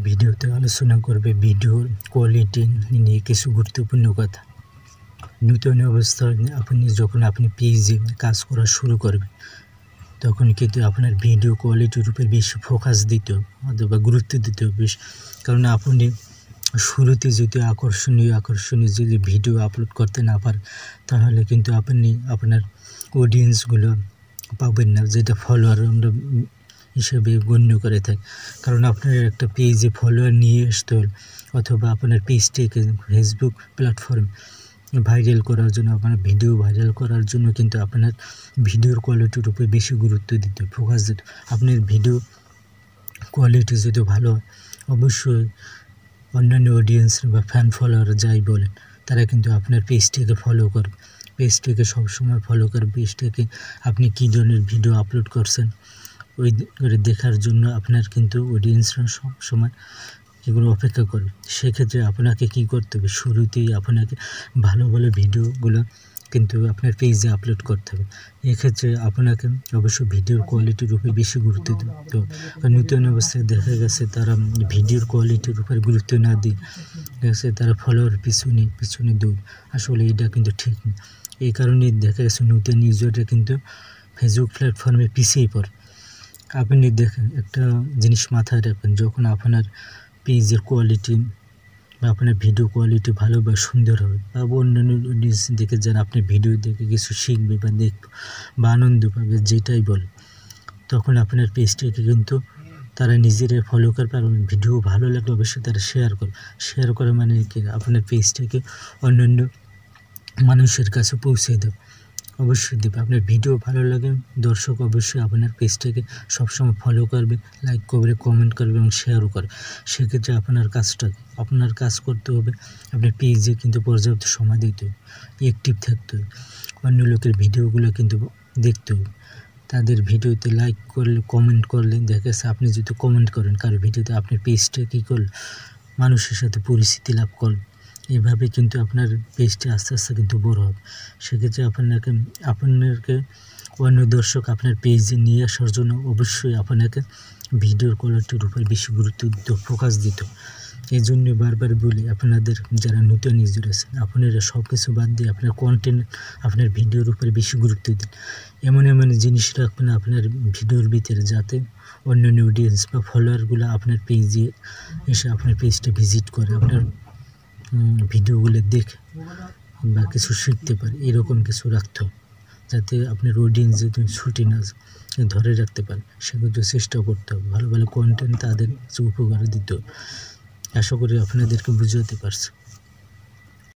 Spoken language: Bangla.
ভিডিওতে আলোচনা করবে ভিডিওর কোয়ালিটি নিয়ে কিছু গুরুত্বপূর্ণ কথা। নতুন অবস্থায় আপনি পেজে কাজ করা শুরু করবেন, তখন কিন্তু আপনার ভিডিও কোয়ালিটির উপর বেশি ফোকাস দিতে হবে অথবা গুরুত্ব দিতে হবে বেশি। কারণ আপনি শুরুতে যদি আকর্ষণীয় যদি ভিডিও আপলোড করতে না পারেন, তাহলে কিন্তু আপনি আপনার অডিয়েন্সগুলো পাবেন না, যেটা ফলোয়ার আমরা হিসেবে গণ্য করে থাকি। কারণ আপনার একটা পেজে ফলোয়ার নিয়ে আসতে হলে অথবা আপনার পেজটিকে ফেসবুক প্ল্যাটফর্মে ভাইরাল করার জন্য, আপনার ভিডিও ভাইরাল করার জন্য কিন্তু আপনার ভিডিওর কোয়ালিটির উপরে বেশি গুরুত্ব দিতে, ফোকাস দিতে। আপনার ভিডিও কোয়ালিটি যদি ভালো হয়, অবশ্যই অন্যান্য অডিয়েন্স বা ফ্যান ফলোয়ার যাই বলেন, তারা কিন্তু আপনার পেজটিকে ফলো করবে। পেজটিকে সবসময় ফলো করবে। পেজটিকে আপনি কী ধরনের ভিডিও আপলোড করছেন ওই দেখার জন্য আপনার কিন্তু অডিয়েন্সরা সবসময় এগুলো অপেক্ষা করবে। সেক্ষেত্রে আপনাকে কী করতে হবে, শুরুতেই আপনাকে ভালো ভালো ভিডিওগুলো কিন্তু আপনার পেজে আপলোড করতে হবে। এক্ষেত্রে আপনাকে অবশ্যই ভিডিওর কোয়ালিটির উপরে বেশি গুরুত্ব দিতে হবে। নতুন অবস্থায় দেখা গেছে তারা ভিডিওর কোয়ালিটির উপরে গুরুত্ব না দিয়ে গেছে তারা ফলোয়ার পিছনে দৌড়। আসলে এটা কিন্তু ঠিক না। এই কারণে দেখা গেছে নতুন ইউজাররা কিন্তু ফেসবুক প্ল্যাটফর্মে পিছিয়ে পড়ে। আপনি দেখেন, একটা জিনিস মাথায় রাখবেন, যখন আপনার পেজের কোয়ালিটি বা আপনার ভিডিও কোয়ালিটি ভালো বা সুন্দর হবে, বা অন্যান্য অডিয়েন্স দেখে যারা আপনার ভিডিও দেখে কিছু শিখবে বা দেখবে বা আনন্দ পাবে, যেটাই বলে, তখন আপনার পেজটাকে কিন্তু তারা নিজেরাই ফলো করবে। আর ভিডিও ভালো লাগলে অবশ্যই তারা শেয়ার করে মানে কি, আপনার পেজটাকে অন্যান্য মানুষের কাছে পৌঁছে দেবে, অবশ্যই দেবে। আপনার ভিডিও ভালো লাগে, দর্শক অবশ্যই আপনার পেজটাকে সবসময় ফলো করবে, লাইক করবে, কমেন্ট করবে এবং শেয়ারও করবে। সেক্ষেত্রে আপনার কাজ করতে হবে, আপনার পেজে কিন্তু পর্যাপ্ত সময় দিতে হবে, অ্যাক্টিভ থাকতে হবে, অন্য লোকের ভিডিওগুলো কিন্তু দেখতে হবে। তাদের ভিডিওতে লাইক করলে, কমেন্ট করলে, দেখা যাচ্ছে আপনি যদি কমেন্ট করেন কারো ভিডিওতে, আপনার পেজটা কী করল, মানুষের সাথে পরিচিতি লাভ করল। এভাবে কিন্তু আপনার পেজটি আস্তে আস্তে কিন্তু বড় হবে। সেক্ষেত্রে আপনাকে অন্য দর্শক আপনার পেজে নিয়ে আসার জন্য অবশ্যই আপনাকে ভিডিওর কোয়ালিটির উপর বেশি গুরুত্ব দিতে, ফোকাস দিতে। এই জন্য বারবার বলি, আপনাদের যারা নতুন ইউজার আছেন, আপনারা সব কিছু বাদ দিয়ে আপনার কন্টেন্ট, আপনার ভিডিওর উপরে বেশি গুরুত্ব দিন। এমন জিনিস রাখবেন আপনার ভিডিওর ভিতরে, যাতে অন্যান্য অডিয়েন্স বা ফলোয়ারগুলো আপনার পেজে এসে আপনার পেজটা ভিজিট করে, আপনার ভিডিওগুলো দেখে বা কিছু শিখতে পারে। এরকম কিছু রাখতে হবে, যাতে আপনার অডিয়েন্স যদি ছুটি না ধরে রাখতে পারে, সেগুলো চেষ্টা করতে হবে। ভালো ভালো কন্টেন্ট তাদের উপকারে দিতে হবে। আশা করি আপনাদেরকে বুঝাতে পারছি।